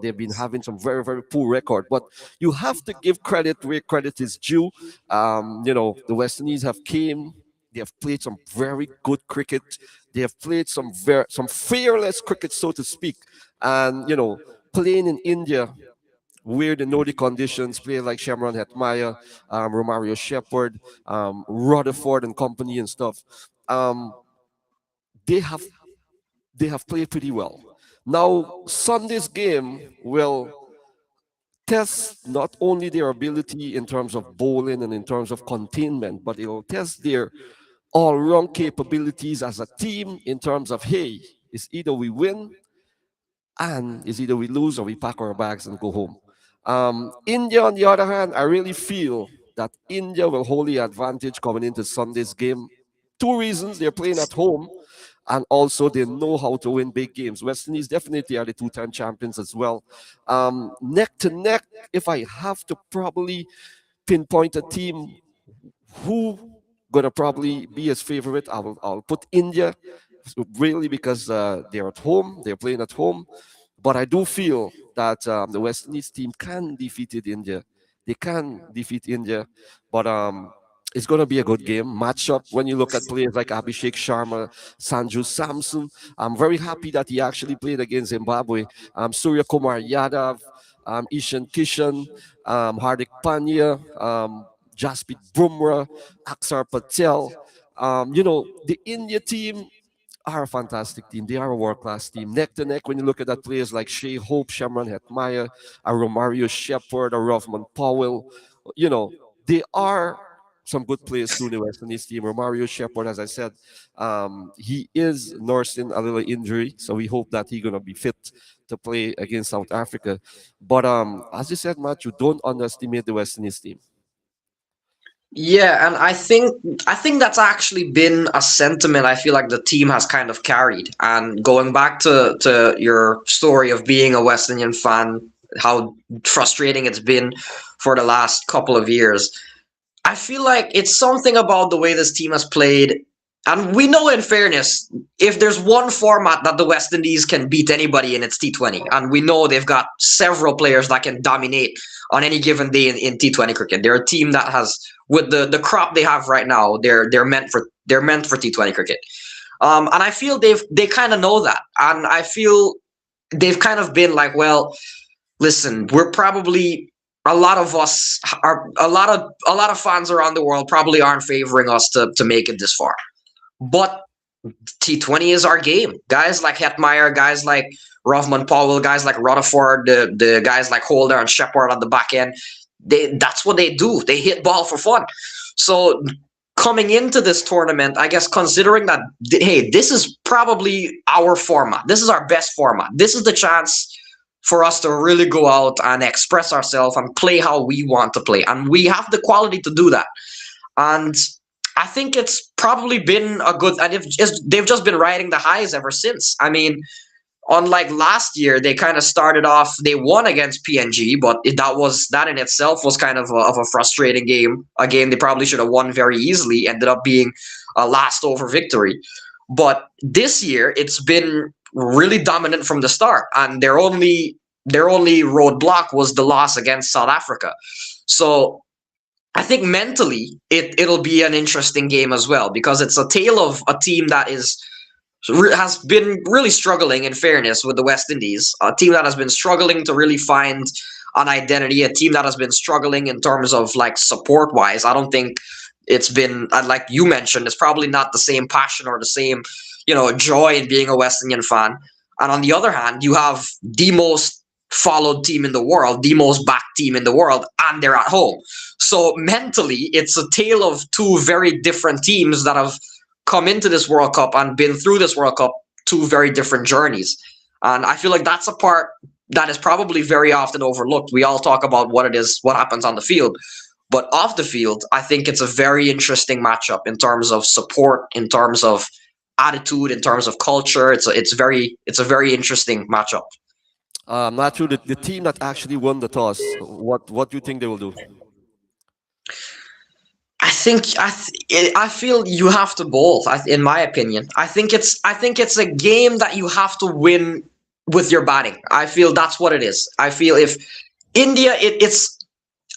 they've been having some very, very poor record. But you have to give credit where credit is due. The West Indies they have played some very good cricket. They have played some fearless cricket, so to speak. And, playing in India, where they know the conditions, players like Shamron Hetmaya, Romario Shepherd, Rutherford and company and stuff. They have played pretty well. Now, Sunday's game will test not only their ability in terms of bowling and in terms of containment, but it will test their all-round capabilities as a team in terms of, hey, it's either we win and it's either we lose or we pack our bags and go home. India, on the other hand, I really feel that India will hold the advantage coming into Sunday's game. Two reasons: they're playing at home, and also they know how to win big games. West Indies definitely are the two-time champions as well. Neck to neck, if I have to probably pinpoint a team who gonna probably be his favorite, I'll put India, really, because they're at home, they're playing at home. But I do feel that the West Indies team can defeat India. They can defeat India, but it's going to be a good game. Matchup, when you look at players like Abhishek Sharma, Sanju Samson, I'm very happy that he actually played against Zimbabwe. Surya Kumar Yadav, Ishan Kishan, Hardik Pandya, Jasprit Bumrah, Aksar Patel. The India team are a fantastic team. They are a world-class team. Neck to neck, when you look at that players like Shea Hope, Shamron Hetmaya, a Romario Shepherd, a Rovman Powell, they are some good players too in the West Indies team. Romario Shepherd, as I said, he is nursing a little injury, so we hope that he's going to be fit to play against South Africa. But as you said, Matthew, don't underestimate the West Indies team. Yeah, and I think that's actually been a sentiment I feel like the team has kind of carried. And going back to your story of being a West Indian fan, how frustrating it's been for the last couple of years, I feel like it's something about the way this team has played. And we know, in fairness, if there's one format that the West Indies can beat anybody in, it's T20. And we know they've got several players that can dominate on any given day in T20 cricket. They're a team that has, with the crop they have right now, they're meant for T20 cricket. And I feel they kind of know that. And I feel they've kind of been like, well, listen, we're probably, a lot of us are, a lot of fans around the world probably aren't favoring us to make it this far. But T20 is our game. Guys like Hetmeyer, guys like Rovman Powell, guys like Rutherford, the guys like Holder and Shepherd at the back end, that's what they do. They hit ball for fun. So coming into this tournament, I guess considering that, hey, this is probably our format. This is our best format. This is the chance for us to really go out and express ourselves and play how we want to play. And we have the quality to do that. And I think it's probably been a good, and they've just been riding the highs ever since. I mean, unlike last year, they kind of started off, they won against PNG, but that in itself was kind of a frustrating game. A game they probably should have won very easily, ended up being a last over victory. But this year, it's been really dominant from the start, and their only roadblock was the loss against South Africa. So I think mentally it'll be an interesting game as well because it's a tale of a team that has been really struggling, in fairness, with the West Indies, a team that has been struggling to really find an identity, a team that has been struggling in terms of like support wise. I don't think it's been, like you mentioned, it's probably not the same passion or the same, joy in being a West Indian fan. And on the other hand, you have the most followed team in the world, the most backed team in the world, and they're at home. So mentally, it's a tale of two very different teams that have come into this World Cup and been through this World Cup, two very different journeys. And I feel like that's a part that is probably very often overlooked. We all talk about what it is, what happens on the field. But off the field, I think it's a very interesting matchup in terms of support, in terms of attitude, in terms of culture. It's a very interesting matchup. Matthew, the team that actually won the toss, what do you think they will do? I feel you have to both. In my opinion, I think it's a game that you have to win with your batting. I feel that's what it is. I feel if India,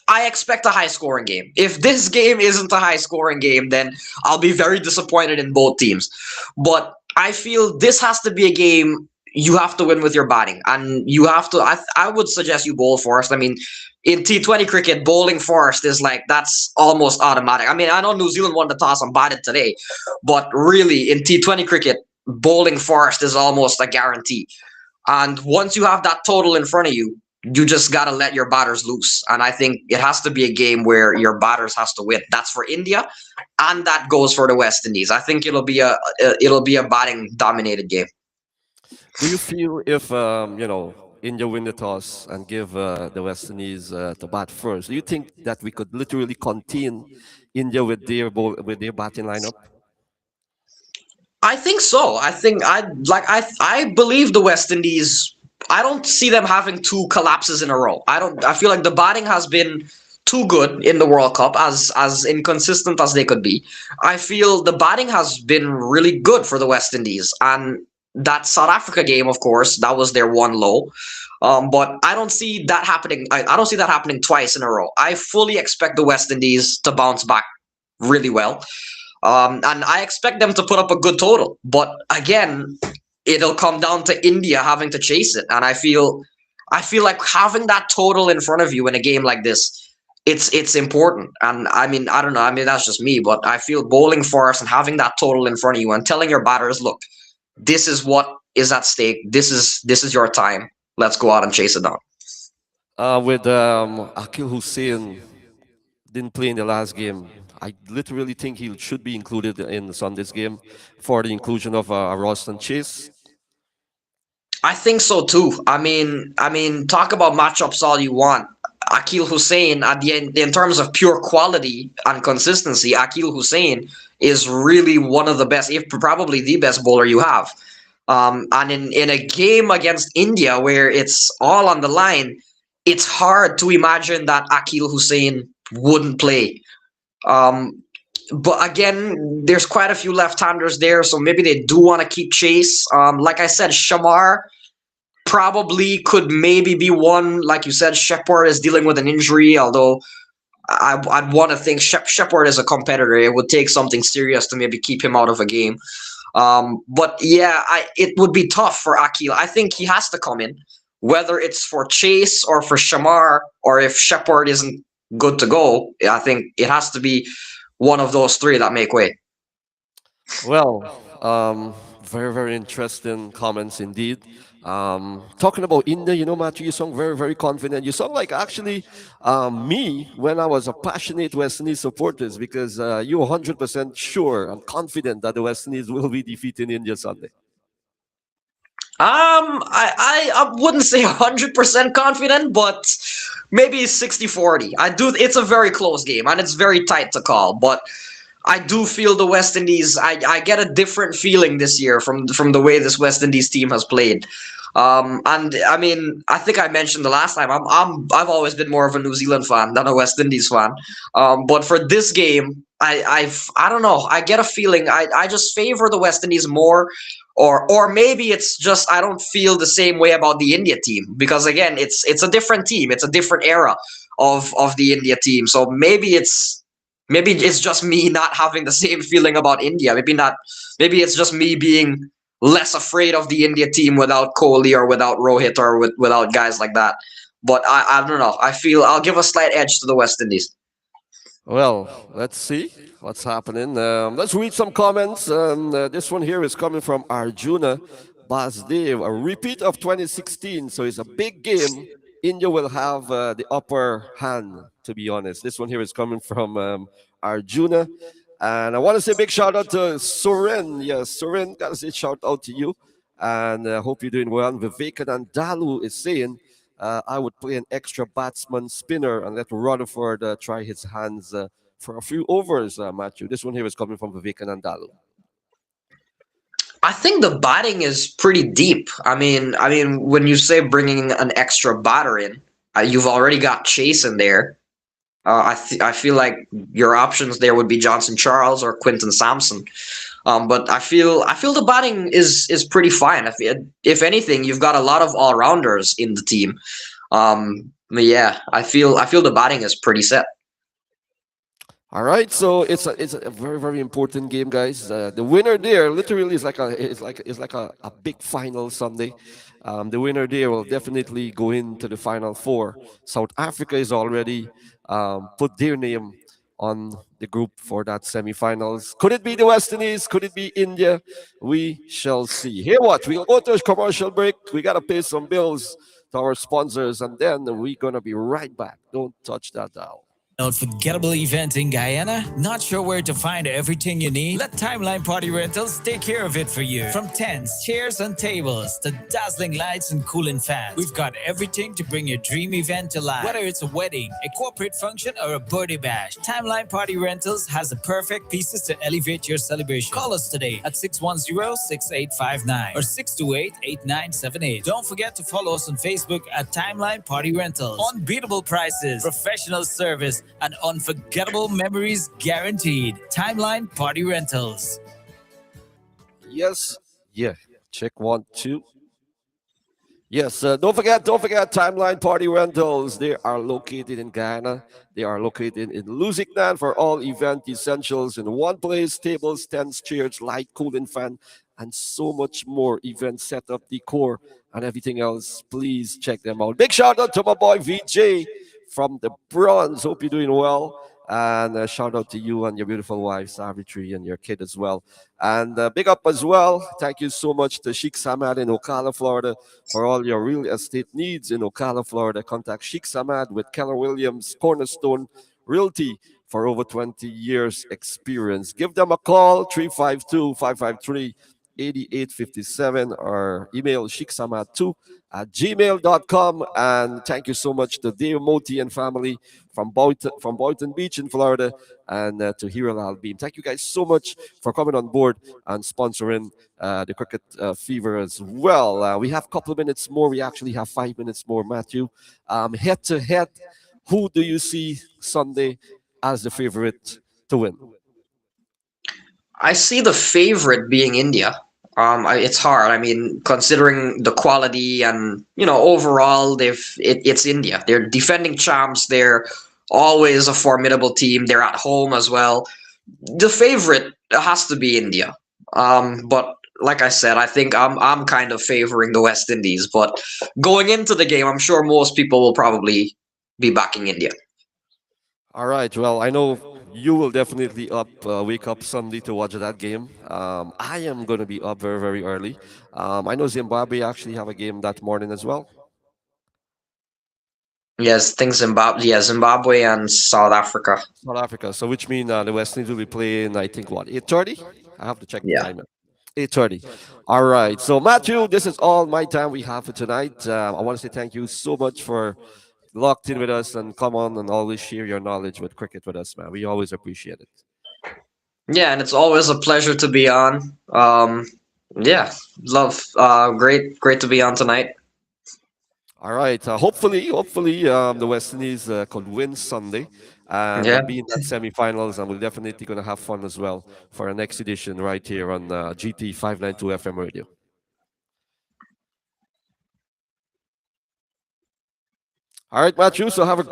I expect a high scoring game. If this game isn't a high scoring game, then I'll be very disappointed in both teams. But I feel this has to be a game you have to win with your batting, and you have to. I would suggest you bowl first. I mean, in T20 cricket, bowling first is like that's almost automatic. I mean, I know New Zealand won the toss and batted today, but really in T20 cricket, bowling first is almost a guarantee. And once you have that total in front of you, you just got to let your batters loose. And I think it has to be a game where your batters has to win. That's for India, and that goes for the West Indies. I think it'll be a batting dominated game. Do you feel if India win the toss and give the West Indies the bat first, do you think that we could literally contain India with their batting lineup? I think so. I believe the West Indies. I don't see them having two collapses in a row. I feel like the batting has been too good in the World Cup, as inconsistent as they could be. I feel the batting has been really good for the West Indies, and that South Africa game, of course, that was their one low. But I don't see that happening. I don't see that happening twice in a row. I fully expect the West Indies to bounce back really well. And I expect them to put up a good total. But again, it'll come down to India having to chase it. And I feel like having that total in front of you in a game like this, it's important. And I mean, I don't know. I mean, that's just me, but I feel bowling first and having that total in front of you and telling your batters, look, this is what is at stake. This is your time. Let's go out and chase it down. With Akil Hussain didn't play in the last game. I literally think he should be included in Sunday's game for the inclusion of Roston Chase. I think so too. I mean, talk about matchups all you want. Akil Hussain, at the end, in terms of pure quality and consistency, Akil Hussain is really one of the best, if probably the best bowler you have. And in a game against India where it's all on the line, it's hard to imagine that Akil Hussain wouldn't play. But again, there's quite a few left-handers there, so maybe they do want to keep chase. Like I said, Shamar probably could maybe be one. Like you said, Shepard is dealing with an injury, although I'd want to think Shepard is a competitor. It would take something serious to maybe keep him out of a game. But yeah, it would be tough for Akil. I think he has to come in, whether it's for Chase or for Shamar, or if Shepard isn't good to go. I think it has to be one of those three that make way. Well, very, very interesting comments indeed. Talking about India, Matthew, you sound very, very confident. You sound like actually me when I was a passionate West Indies supporter, because you're 100% sure and confident that the West Indies will be defeating India Sunday. I wouldn't say 100% confident, but maybe 60-40. It's a very close game and it's very tight to call, but I do feel the West Indies, I get a different feeling this year from the way this West Indies team has played. And I mean, I think I mentioned the last time I've always been more of a New Zealand fan than a West Indies fan. But for this game, I don't know. I get a feeling I just favor the West Indies more, or maybe it's just I don't feel the same way about the India team because again, it's a different team. It's a different era of the India team. So maybe it's just me not having the same feeling about India. Maybe not. Maybe it's just me being less afraid of the India team without Kohli or without Rohit or without guys like that. But I don't know. I feel I'll give a slight edge to the West Indies. Well, let's see what's happening. Let's read some comments. This one here is coming from Arjuna Basdev, a repeat of 2016. So it's a big game. India will have the upper hand, to be honest. This one here is coming from Arjuna. And I want to say a big shout out to Suren. Yes, Suren, got to say shout out to you. And I hope you're doing well. Vivekanand Dalu is saying, I would play an extra batsman spinner and let Rutherford try his hands for a few overs, Matthew. This one here is coming from Vivekanand Dalu. I think the batting is pretty deep. I mean, when you say bringing an extra batter in, you've already got Chase in there. I feel like your options there would be Johnson Charles or Quinton Sampson. But I feel the batting is pretty fine. If anything, you've got a lot of all rounders in the team. But yeah, I feel the batting is pretty set. All right, so it's a very very important game, guys. The winner there literally is like a big final Sunday. The winner there will definitely go into the final four. South Africa is already put their name on the group for that semifinals. Could it be the West Indies? Could it be India? We shall see. Here, what we'll go to a commercial break. We gotta pay some bills to our sponsors, and then we're gonna be right back. Don't touch that dial. Unforgettable event in Guyana? Not sure where to find everything you need? Let Timeline Party Rentals take care of it for you. From tents, chairs, and tables to dazzling lights and cooling fans, we've got everything to bring your dream event to life. Whether it's a wedding, a corporate function, or a birthday bash, Timeline Party Rentals has the perfect pieces to elevate your celebration. Call us today at 610-6859 or 628-8978. Don't forget to follow us on Facebook at Timeline Party Rentals. Unbeatable prices, professional service, and unforgettable memories guaranteed. Timeline Party Rentals. Yes, yeah. Check 1 2. Yes, don't forget Timeline Party Rentals. They are located in Guyana. They are located in Lusignan for all event essentials in one place: tables, tents, chairs, light, cooling fan, and so much more. Event setup, decor, and everything else. Please check them out. Big shout out to my boy VJ from the Bronze. Hope you're doing well. And shout out to you and your beautiful wife, Savitri, and your kid as well. And big up as well. Thank you so much to Sheikh Samad in Ocala, Florida, for all your real estate needs in Ocala, Florida. Contact Sheikh Samad with Keller Williams Cornerstone Realty for over 20 years experience. Give them a call, 352-553-8857, or email sheiksamad2 at gmail.com. And thank you so much to Dave Moti and family from Boynton Beach in Florida, and to Hero Al Beam. Thank you guys so much for coming on board and sponsoring the Cricket Fever as well. We have a couple of minutes more. We actually have 5 minutes more, Matthew. Head to head, who do you see Sunday as the favorite to win? I see the favorite being India. It's hard. I mean, considering the quality and overall, it's India. They're defending champs. They're always a formidable team. They're at home as well. The favorite has to be India. But like I said, I think I'm kind of favoring the West Indies. But going into the game, I'm sure most people will probably be backing India. All right. Well, I know you will definitely wake up Sunday to watch that game. I am going to be up very, very early. I know Zimbabwe actually have a game that morning as well. Yes, think Zimbabwe. Yeah, Zimbabwe and South Africa. South Africa. So which means the West Indies will be playing, I think, what, 8:30? I have to check the Yeah. time. 8:30. All right. So Matthew, this is all my time we have for tonight. I want to say thank you so much for locked in with us and come on and always share your knowledge with cricket with us, man. We always appreciate it. Yeah, and it's always a pleasure to be on. Yeah, love. Great to be on tonight. All right. Hopefully, the West Indies could win Sunday and Yeah. be in that semifinals, and we're definitely going to have fun as well for our next edition right here on GT592 FM radio. All right, Matthew. So have a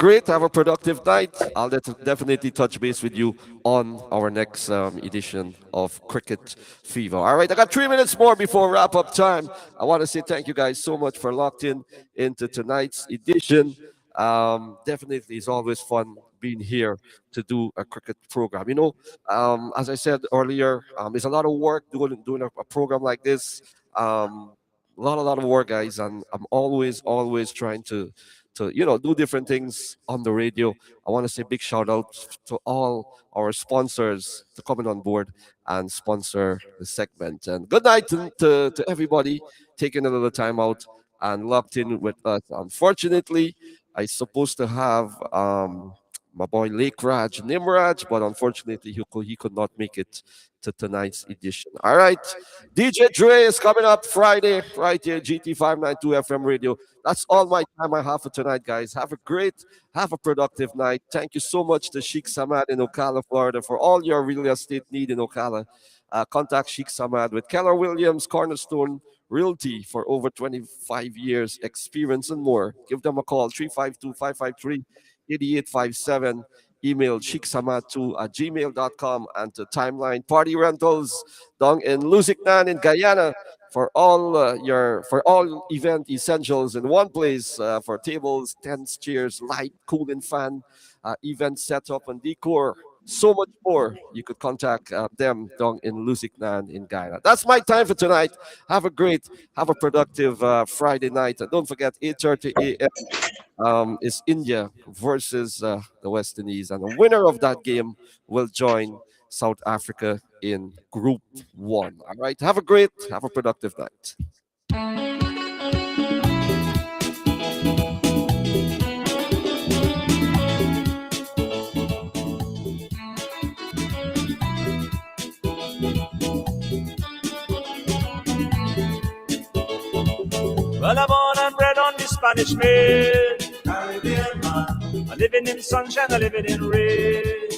productive night. I'll definitely touch base with you on our next edition of Cricket Fever. All right, I got 3 minutes more before wrap up time. I want to say thank you guys so much for locked in into tonight's edition. Definitely, it's always fun being here to do a cricket program. As I said earlier, it's a lot of work doing a program like this. A lot of work, guys, and I'm always trying to do different things on the radio. I want to say big shout out to all our sponsors to coming on board and sponsor the segment. And good night to everybody taking a little time out and locked in with us. Unfortunately, I supposed to have my boy Lake Raj Nimraj, but unfortunately he could not make it to tonight's edition. All right, DJ Dre is coming up Friday right here, GT592 FM radio. That's all my time I have for tonight, guys. Have a productive night. Thank you so much to Sheikh Samad in Ocala, Florida, for all your real estate need in Ocala. Contact Sheikh Samad with Keller Williams, Cornerstone Realty for over 25 years experience and more. Give them a call, 352-553-8857. Email sheiksamad2@gmail.com and to Timeline Party Rentals down in Lusignan in Guyana for all event essentials in one place, for tables, tents, chairs, light, cooling fan, event setup and decor, so much more. You could contact them down in Lusignan in Guyana. That's my time for tonight. Have a productive Friday night, and don't forget 8:30 a.m. Is India versus the West Indies, and the winner of that game will join South Africa in Group 1. All right, have a productive night. Well, I'm born and bred on the Spanish main. Caribbean man. I'm living in sunshine, I'm living in rain.